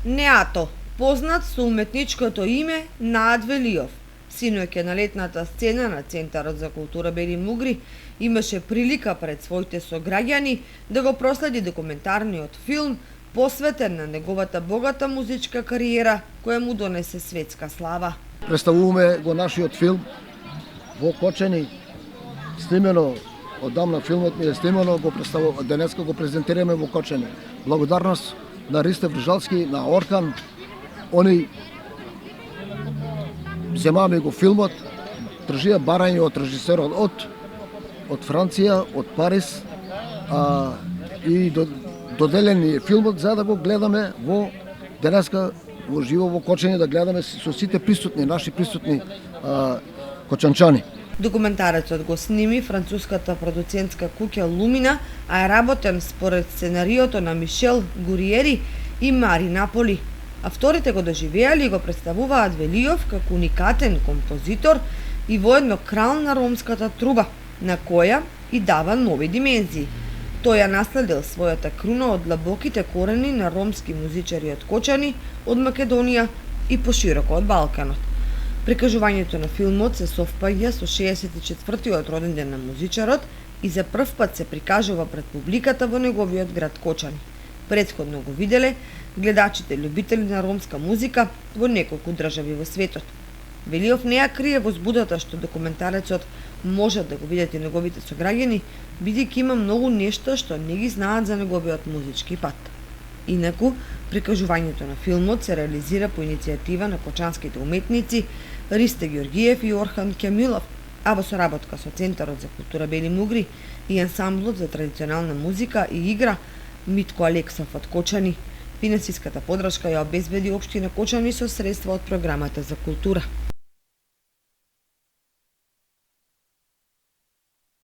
Неато, познат со уметничкото име Наат Велиов, синоќа на летната сцена на Центарот за култура Бели Мугри, имаше прилика пред своите сограѓани да го проследи документарниот филм посветен на неговата богата музичка кариера која му донесе светска слава. Представуваме го нашиот филм во Кочани, снимено одамна филмот ми е снимено, денеска го презентираме во Кочани. Благодарност на Ристев Ржалски, на Оркан, они земаме го филмот, тржија барање од режисерот од Франција, од Париз, и доделени филмот за да го гледаме во денеска во живо во Кочани, да гледаме со сите присутни, наши присутни кочанчани. Документарецот го сними француската продуцентска куќа Лумина, а е работен според сценариото на Мишел Гуриери и Мари Наполи. Авторите го доживеали и го представуваат Велиов како уникатен композитор и воедно крал на ромската труба, на која и дава нови димензии. Тој ја наследил својата круна од длабоките корени на ромски музичари од Кочани, од Македонија и пошироко од Балканот. Прикажувањето на филмот се совпаѓа со 64-тиот роден ден на музичарот и за прв пат се прикажува пред публиката во неговиот град Кочани. Претходно го виделе гледачите љубители на ромска музика во неколку држави во светот. Велиов не ја крие возбудата што документарецот може да го видат и неговите сограѓани, бидејќи има многу нешта што не ги знаат за неговиот музички пат. Инаку, прикажувањето на филмот се реализира по иницијатива на кочанските уметници Ристе Ѓоргиев и Орхан Кемилов, а во соработка со Центарот за култура Бели Мугри и ансамблот за традиционална музика и игра Митко Алексов од Кочани. Финансиската поддршка ја обезбеди општина Кочани со средства од програмата за култура.